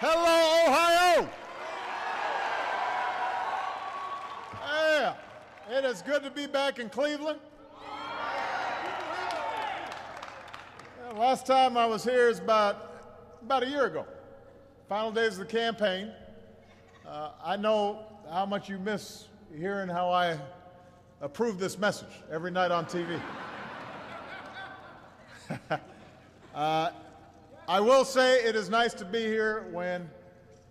Hello, Ohio! Yeah, it is good to be back in Cleveland. Last time I was here is about a year ago. Final days of the campaign. I know how much you miss hearing how I approve this message every night on TV. I will say it is nice to be here when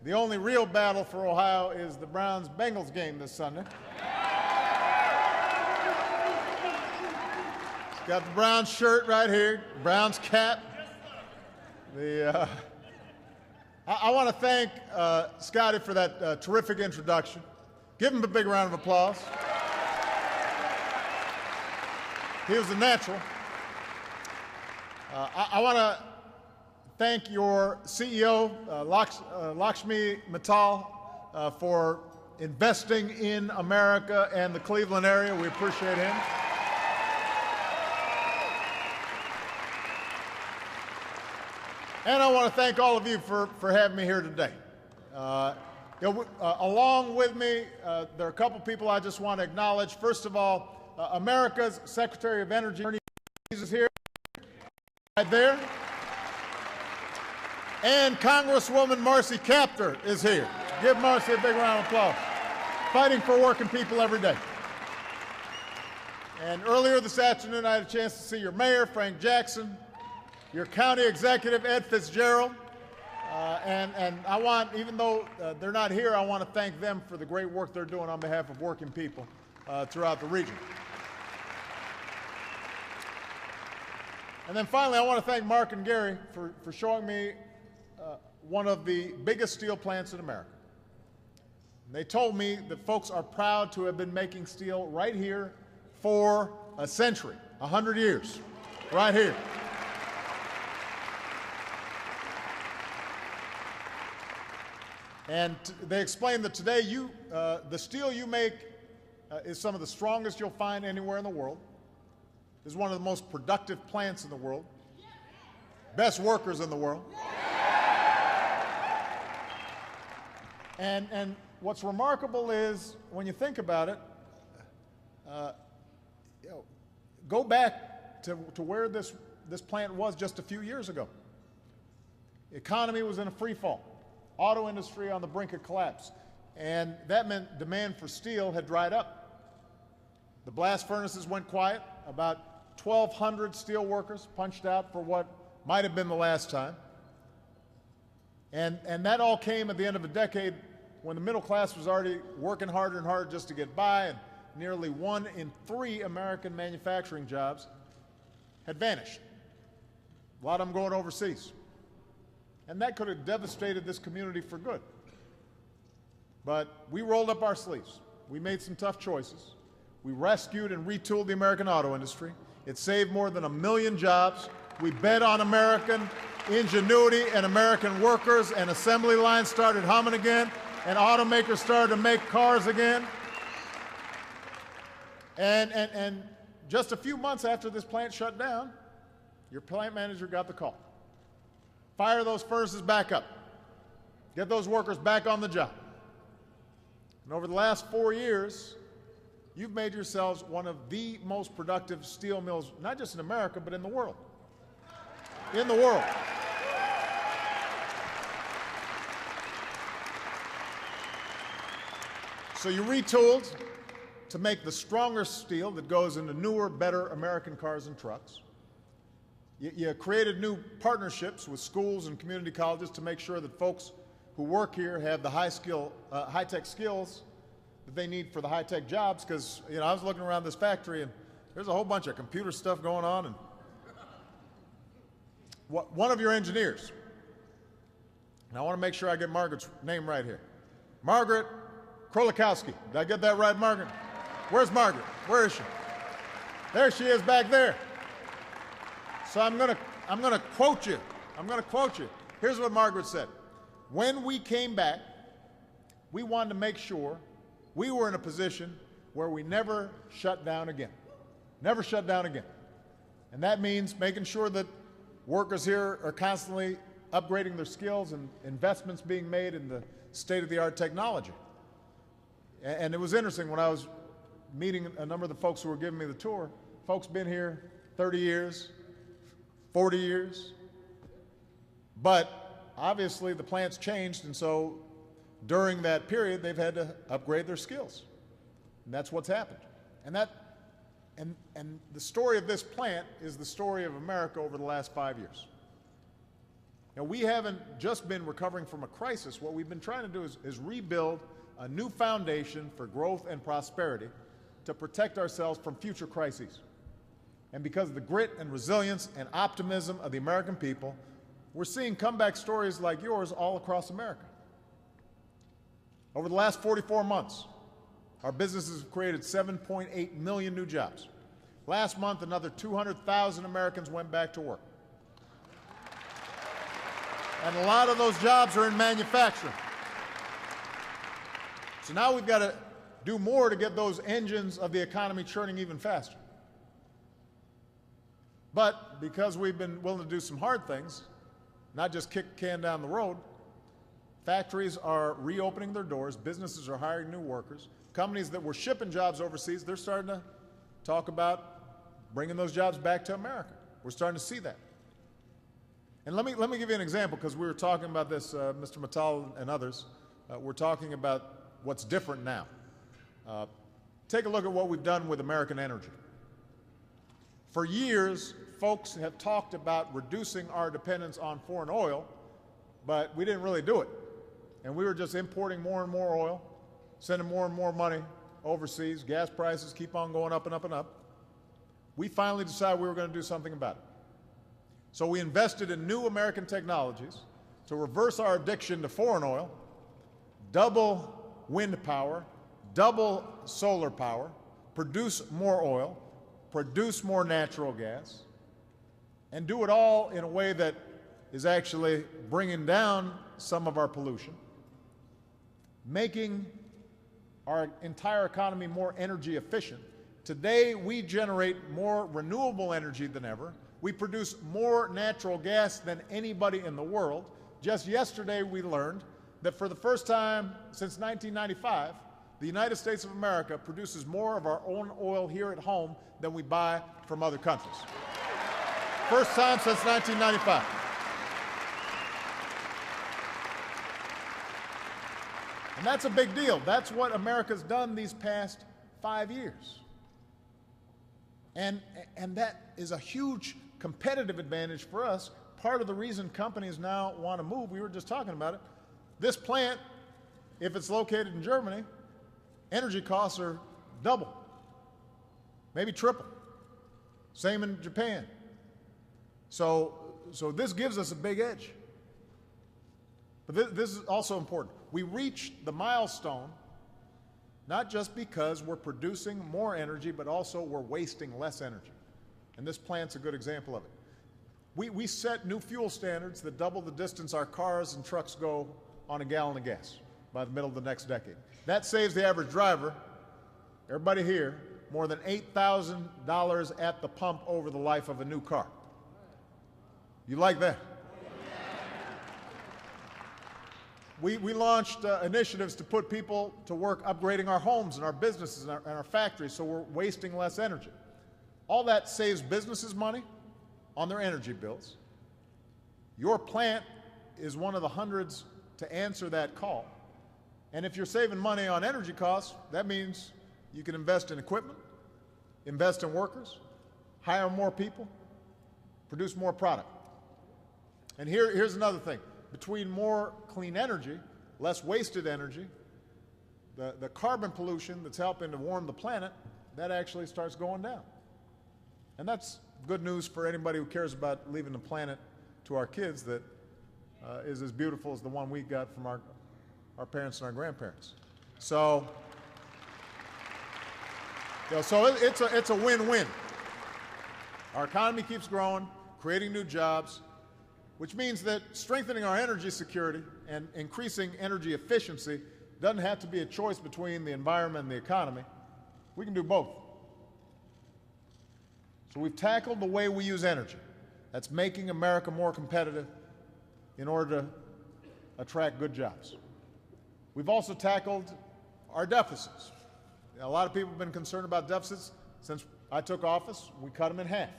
the only real battle for Ohio is the Browns-Bengals game this Sunday. It's got the Browns shirt right here, Browns cap. I want to thank Scotty for that terrific introduction. Give him a big round of applause. He was a natural. I want to thank your CEO, Lakshmi Mittal, for investing in America and the Cleveland area. We appreciate him. And I want to thank all of you for having me here today. Along with me, there are a couple people I just want to acknowledge. First of all, America's Secretary of Energy is here, right there. And Congresswoman Marcy Kaptur is here. Give Marcy a big round of applause. Fighting for working people every day. And earlier this afternoon, I had a chance to see your mayor, Frank Jackson, your county executive, Ed Fitzgerald, and I want, even though they're not here, I want to thank them for the great work they're doing on behalf of working people throughout the region. And then finally, I want to thank Mark and Gary for showing me one of the biggest steel plants in America. And they told me that folks are proud to have been making steel right here for a century, 100 years, right here. And they explained that today the steel you make is some of the strongest you'll find anywhere in the world. Is one of the most productive plants in the world. Best workers in the world. And what's remarkable is, when you think about it, go back to where this plant was just a few years ago. The economy was in a free fall. Auto industry on the brink of collapse. And that meant demand for steel had dried up. The blast furnaces went quiet. About 1,200 steel workers punched out for what might have been the last time. And that all came at the end of a decade when the middle class was already working harder and harder just to get by, and nearly 1 in 3 American manufacturing jobs had vanished. A lot of them going overseas. And that could have devastated this community for good. But we rolled up our sleeves. We made some tough choices. We rescued and retooled the American auto industry. It saved more than 1 million jobs. We bet on American ingenuity and American workers, and assembly lines started humming again, and automakers started to make cars again. And just a few months after this plant shut down, your plant manager got the call. Fire those furnaces back up. Get those workers back on the job. And over the last 4 years, you've made yourselves one of the most productive steel mills, not just in America, but in the world. In the world. So you retooled to make the stronger steel that goes into newer, better American cars and trucks. You created new partnerships with schools and community colleges to make sure that folks who work here have the high-tech skills that they need for the high-tech jobs. Because I was looking around this factory, and there's a whole bunch of computer stuff going on. And one of your engineers, and I want to make sure I get Margaret's name right here, Margaret Krolikowski. Did I get that right, Margaret? Where's Margaret? Where is she? There she is, back there. So I'm going to quote you. I'm going to quote you. Here's what Margaret said. When we came back, we wanted to make sure we were in a position where we never shut down again. Never shut down again. And that means making sure that workers here are constantly upgrading their skills and investments being made in the state-of-the-art technology. And it was interesting when I was meeting a number of the folks who were giving me the tour. Folks been here 30 years, 40 years, but obviously the plant's changed, and so during that period they've had to upgrade their skills. And that's what's happened. And the story of this plant is the story of America over the last 5 years. Now, we haven't just been recovering from a crisis. What we've been trying to do is rebuild a new foundation for growth and prosperity to protect ourselves from future crises. And because of the grit and resilience and optimism of the American people, we're seeing comeback stories like yours all across America. Over the last 44 months, our businesses have created 7.8 million new jobs. Last month, another 200,000 Americans went back to work. And a lot of those jobs are in manufacturing. So now we've got to do more to get those engines of the economy churning even faster. But because we've been willing to do some hard things, not just kick the can down the road, factories are reopening their doors, businesses are hiring new workers, companies that were shipping jobs overseas, they're starting to talk about bringing those jobs back to America. We're starting to see that. And let me give you an example, because we were talking about this, Mr. Mittal and others. We're talking about what's different now. Take a look at what we've done with American energy. For years, folks have talked about reducing our dependence on foreign oil, but we didn't really do it. And we were just importing more and more oil, sending more and more money overseas. Gas prices keep on going up and up and up. We finally decided we were going to do something about it. So we invested in new American technologies to reverse our addiction to foreign oil, double wind power, double solar power, produce more oil, produce more natural gas, and do it all in a way that is actually bringing down some of our pollution, making our entire economy more energy efficient. Today, we generate more renewable energy than ever. We produce more natural gas than anybody in the world. Just yesterday, we learned that for the first time since 1995, the United States of America produces more of our own oil here at home than we buy from other countries. First time since 1995. And that's a big deal. That's what America's done these past 5 years. And that is a huge competitive advantage for us. Part of the reason companies now want to move, we were just talking about it, this plant, if it's located in Germany, energy costs are double, maybe triple. Same in Japan. So this gives us a big edge. But this is also important. We reached the milestone not just because we're producing more energy, but also we're wasting less energy. And this plant's a good example of it. We set new fuel standards that double the distance our cars and trucks go on a gallon of gas by the middle of the next decade. That saves the average driver, everybody here, more than $8,000 at the pump over the life of a new car. You like that? We launched initiatives to put people to work upgrading our homes and our businesses and our factories, so we're wasting less energy. All that saves businesses money on their energy bills. Your plant is one of the hundreds to answer that call. And if you're saving money on energy costs, that means you can invest in equipment, invest in workers, hire more people, produce more product. And here's another thing. Between more clean energy, less wasted energy, the carbon pollution that's helping to warm the planet, that actually starts going down. And that's good news for anybody who cares about leaving the planet to our kids that is as beautiful as the one we got from our parents and our grandparents. So, it's a win-win. Our economy keeps growing, creating new jobs, which means that strengthening our energy security and increasing energy efficiency doesn't have to be a choice between the environment and the economy. We can do both. So we've tackled the way we use energy. That's making America more competitive in order to attract good jobs. We've also tackled our deficits. A lot of people have been concerned about deficits. Since I took office, we cut them in half.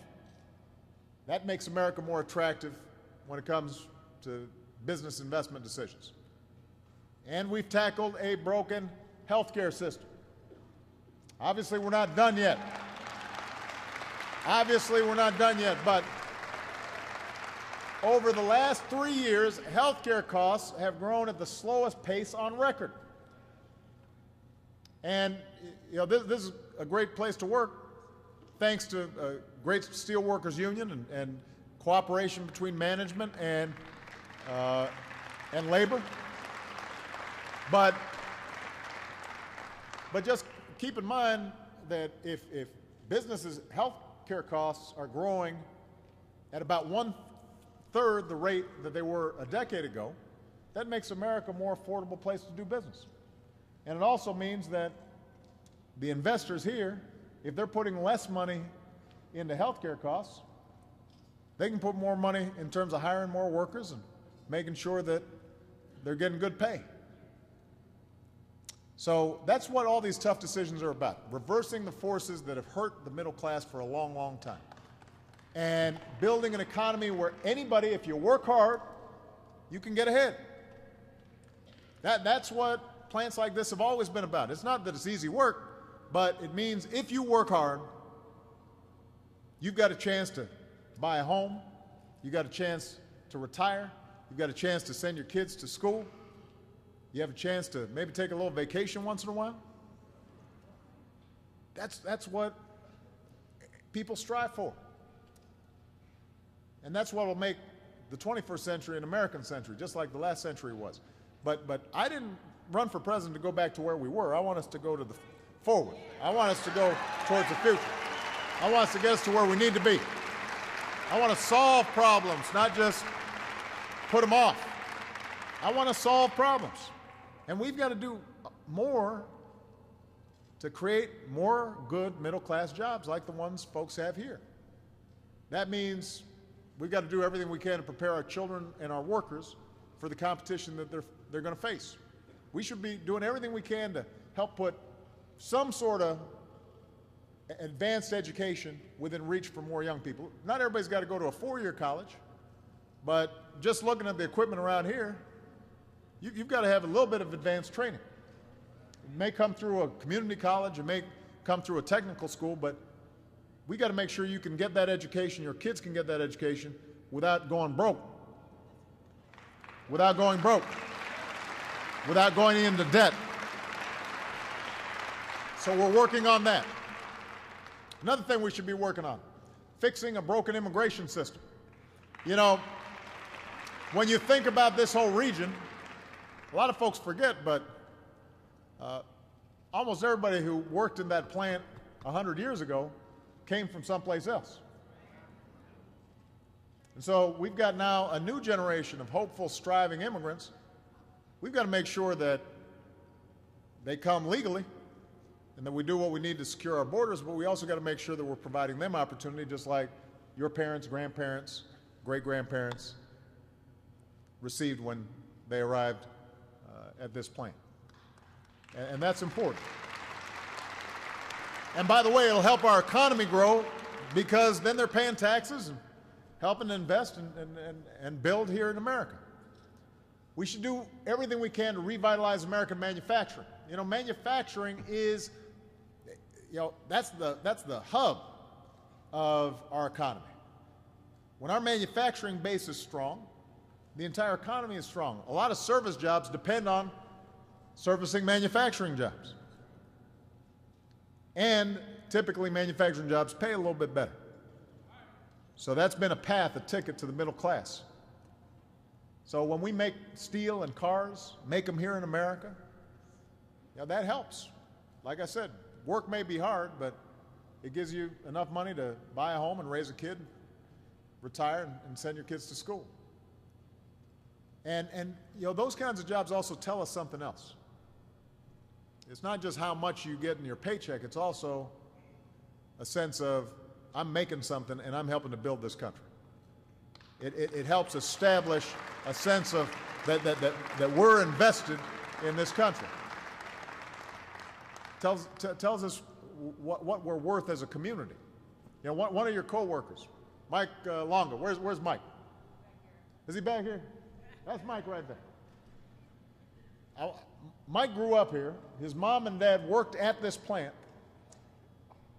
That makes America more attractive when it comes to business investment decisions. And we've tackled a broken healthcare system. Obviously, we're not done yet. But over the last 3 years, healthcare costs have grown at the slowest pace on record. And this is a great place to work, thanks to a great steelworkers union and cooperation between management and labor. But just keep in mind that if businesses' health care costs are growing at about 1/3 the rate that they were a decade ago, that makes America a more affordable place to do business. And it also means that the investors here, if they're putting less money into healthcare costs, they can put more money in terms of hiring more workers and making sure that they're getting good pay. So that's what all these tough decisions are about, reversing the forces that have hurt the middle class for a long, long time, and building an economy where anybody, if you work hard, you can get ahead. That's what plants like this have always been about. It's not that it's easy work, but it means if you work hard, you've got a chance to buy a home, you've got a chance to retire, you've got a chance to send your kids to school, you have a chance to maybe take a little vacation once in a while. That's what people strive for. And that's what will make the 21st century an American century, just like the last century was. But I didn't run for president to go back to where we were. I want us to go to the forward. I want us to go towards the future. I want us to get us to where we need to be. I want to solve problems, not just put them off. I want to solve problems. And we've got to do more to create more good middle-class jobs like the ones folks have here. That means we've got to do everything we can to prepare our children and our workers for the competition that they're going to face. We should be doing everything we can to help put some sort of advanced education within reach for more young people. Not everybody's got to go to a 4-year college, but just looking at the equipment around here, you've got to have a little bit of advanced training. It may come through a community college, it may come through a technical school, but we got to make sure you can get that education, your kids can get that education without going broke. Without going into debt. So we're working on that. Another thing we should be working on, fixing a broken immigration system. You know, when you think about this whole region, a lot of folks forget, but almost everybody who worked in that plant 100 years ago came from someplace else. And so we've got now a new generation of hopeful, striving immigrants. We've got to make sure that they come legally and that we do what we need to secure our borders, but we also got to make sure that we're providing them opportunity just like your parents, grandparents, great-grandparents received when they arrived at this plant. And that's important. And by the way, it'll help our economy grow because then they're paying taxes and helping to invest and build here in America. We should do everything we can to revitalize American manufacturing. You know, manufacturing is, that's the hub of our economy. When our manufacturing base is strong, the entire economy is strong. A lot of service jobs depend on servicing manufacturing jobs. And typically manufacturing jobs pay a little bit better. So that's been a path, a ticket to the middle class. So when we make steel and cars, make them here in America, that helps. Like I said, work may be hard, but it gives you enough money to buy a home and raise a kid, retire, and send your kids to school. And those kinds of jobs also tell us something else. It's not just how much you get in your paycheck, it's also a sense of I'm making something and I'm helping to build this country. It helps establish a sense of that we're invested in this country. Tells us what we're worth as a community. You know, one of your co-workers, Mike Longa. Where's Mike? Is he back here? That's Mike right there. Mike grew up here. His mom and dad worked at this plant.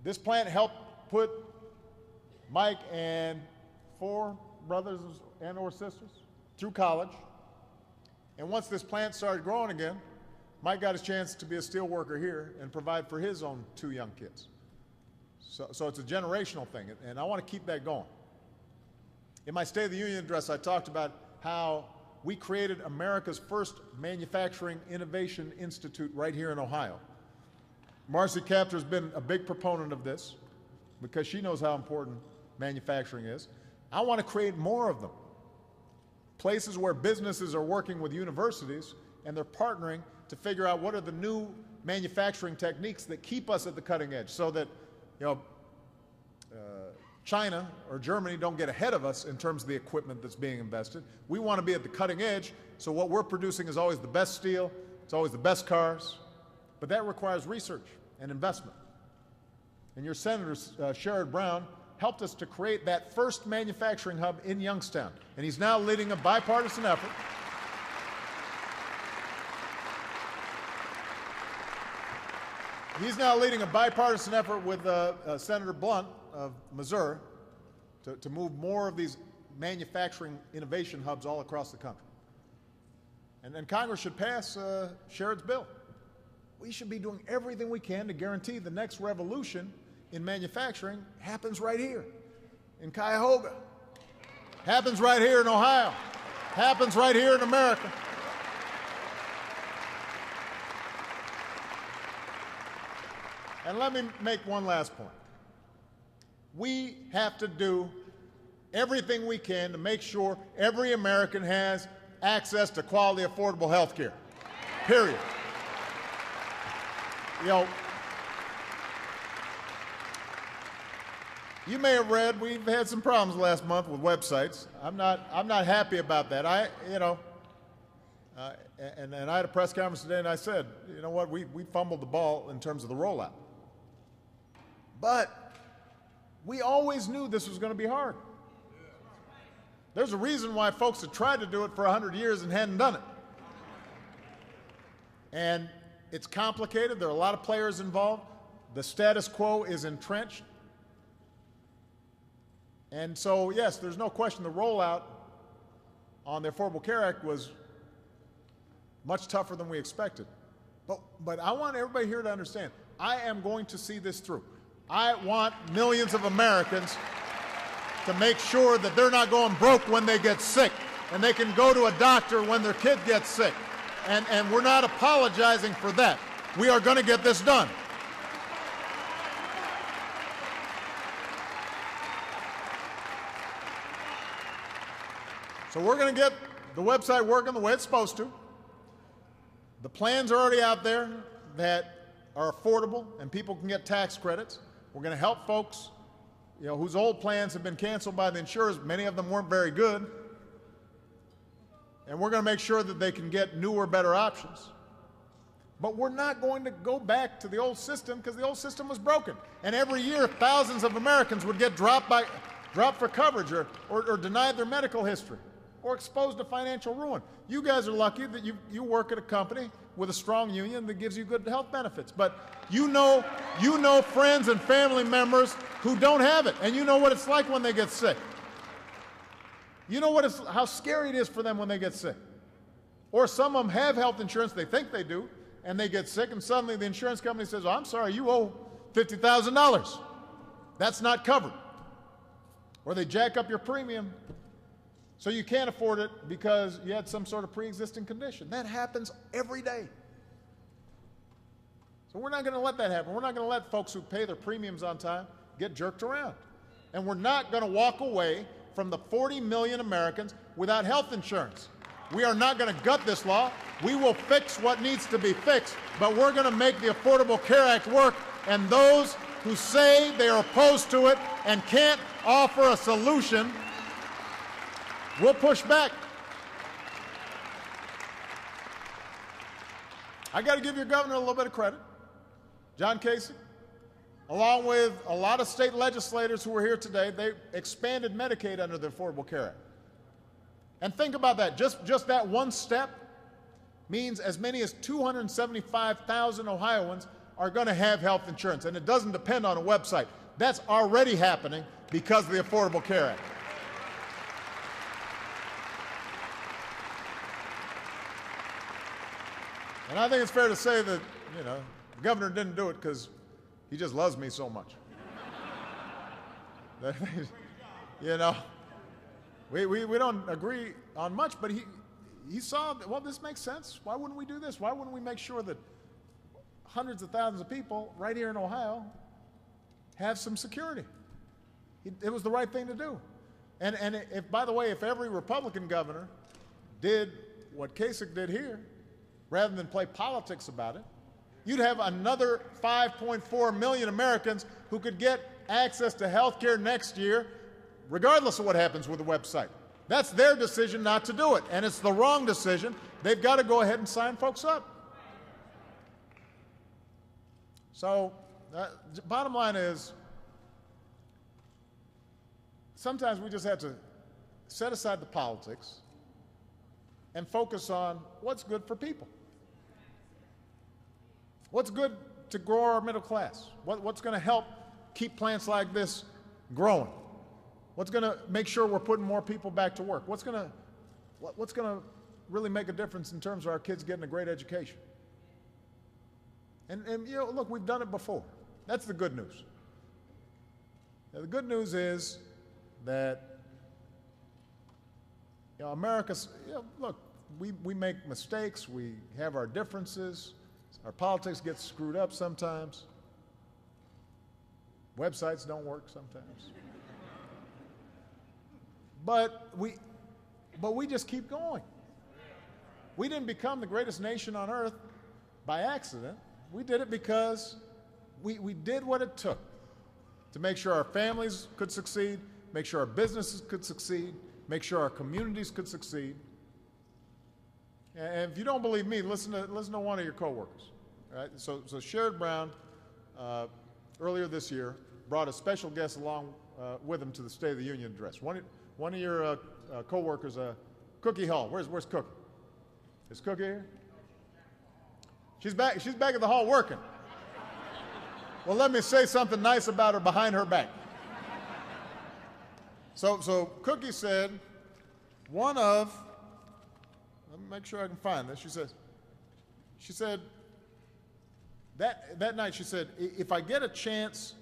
This plant helped put Mike and 4 brothers and or sisters through college. And once this plant started growing again, Mike got his chance to be a steel worker here and provide for his own 2 young kids. So it's a generational thing, and I want to keep that going. In my State of the Union address, I talked about how we created America's first manufacturing innovation institute right here in Ohio. Marcy Kaptur has been a big proponent of this because she knows how important manufacturing is. I want to create more of them. Places where businesses are working with universities and they're partnering to figure out what are the new manufacturing techniques that keep us at the cutting edge so that, you know, China or Germany don't get ahead of us in terms of the equipment that's being invested. We want to be at the cutting edge, so what we're producing is always the best steel, it's always the best cars, but that requires research and investment. And your Senator, Sherrod Brown, helped us to create that first manufacturing hub in Youngstown, and he's now leading a bipartisan effort. He's now leading a bipartisan effort with Senator Blunt of Missouri to move more of these manufacturing innovation hubs all across the country. And Congress should pass Sherrod's bill. We should be doing everything we can to guarantee the next revolution in manufacturing happens right here in Cuyahoga, happens right here in Ohio, happens right here in America. And let me make one last point. We have to do everything we can to make sure every American has access to quality, affordable health care, period. You know, you may have read, we've had some problems last month with websites. I'm not happy about that. And I had a press conference today and I said, you know what, we fumbled the ball in terms of the rollout. But we always knew this was going to be hard. There's a reason why folks have tried to do it for 100 years and hadn't done it. And it's complicated. There are a lot of players involved. The status quo is entrenched. And so, yes, there's no question the rollout on the Affordable Care Act was much tougher than we expected. But I want everybody here to understand, I am going to see this through. I want millions of Americans to make sure that they're not going broke when they get sick, and they can go to a doctor when their kid gets sick. And we're not apologizing for that. We are going to get this done. So we're going to get the website working the way it's supposed to. The plans are already out there that are affordable and people can get tax credits. We're going to help folks, you know, whose old plans have been canceled by the insurers. Many of them weren't very good. And we're going to make sure that they can get newer, better options. But we're not going to go back to the old system because the old system was broken. And every year, thousands of Americans would get dropped for coverage or denied their medical history or exposed to financial ruin. You guys are lucky that you work at a company with a strong union that gives you good health benefits. But you know friends and family members who don't have it, and you know what it's like when they get sick. You know how scary it is for them when they get sick. Or some of them have health insurance, they think they do, and they get sick, and suddenly the insurance company says, oh, I'm sorry, you owe $50,000. That's not covered. Or they jack up your premium so you can't afford it because you had some sort of pre-existing condition. That happens every day. So we're not going to let that happen. We're not going to let folks who pay their premiums on time get jerked around. And we're not going to walk away from the 40 million Americans without health insurance. We are not going to gut this law. We will fix what needs to be fixed, but we're going to make the Affordable Care Act work, and those who say they are opposed to it and can't offer a solution We'll push back. I got to give your governor a little bit of credit, John Kasich. Along with a lot of state legislators who are here today, they expanded Medicaid under the Affordable Care Act. And think about that. Just that one step means as many as 275,000 Ohioans are going to have health insurance. And it doesn't depend on a website. That's already happening because of the Affordable Care Act. And I think it's fair to say that, the governor didn't do it because he just loves me so much. We don't agree on much, but he saw, well, this makes sense. Why wouldn't we do this? Why wouldn't we make sure that hundreds of thousands of people right here in Ohio have some security? It was the right thing to do. And if, by the way, if every Republican governor did what Kasich did here, rather than play politics about it, you'd have another 5.4 million Americans who could get access to health care next year, regardless of what happens with the website. That's their decision not to do it, and it's the wrong decision. They've got to go ahead and sign folks up. So, bottom line is, sometimes we just have to set aside the politics and focus on what's good for people. What's good to grow our middle class? What's going to help keep plants like this growing? What's going to make sure we're putting more people back to work? What's going to really make a difference in terms of our kids getting a great education? And look, we've done it before. That's the good news. Now, the good news is that America's, look, we make mistakes, we have our differences, our politics get screwed up sometimes. Websites don't work sometimes. But we just keep going. We didn't become the greatest nation on earth by accident. We did it because we did what it took to make sure our families could succeed, make sure our businesses could succeed, make sure our communities could succeed. And if you don't believe me, listen to one of your coworkers. Right? So Sherrod Brown, earlier this year, brought a special guest along with him to the State of the Union address. One of your coworkers, Cookie Hall. Where's Cookie? Is Cookie here? She's back at the hall working. Well, let me say something nice about her behind her back. So Cookie said, let me make sure I can find this. She said, that night she said, if I get a chance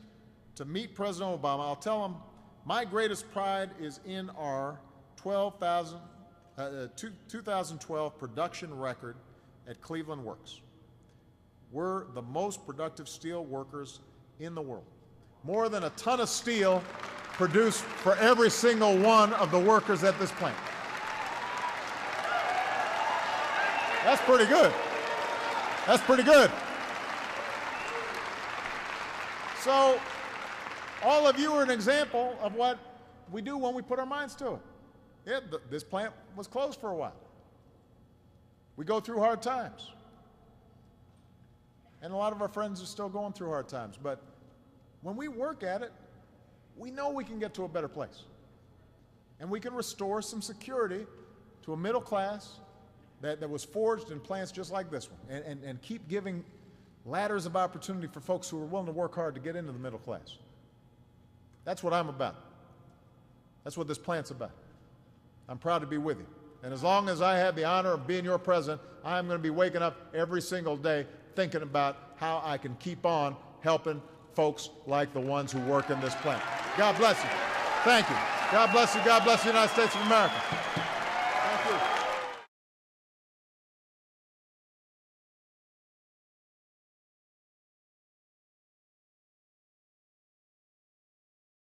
to meet President Obama, I'll tell him my greatest pride is in our 2012 production record at Cleveland Works. We're the most productive steel workers in the world. More than a ton of steel produced for every single one of the workers at this plant. That's pretty good. That's pretty good. So, all of you are an example of what we do when we put our minds to it. Yeah, this plant was closed for a while. We go through hard times. And a lot of our friends are still going through hard times. But when we work at it, we know we can get to a better place. And we can restore some security to a middle class that was forged in plants just like this one, and keep giving ladders of opportunity for folks who are willing to work hard to get into the middle class. That's what I'm about. That's what this plant's about. I'm proud to be with you. And as long as I have the honor of being your president, I'm going to be waking up every single day thinking about how I can keep on helping folks like the ones who work in this plant. God bless you. Thank you. God bless you. God bless the United States of America.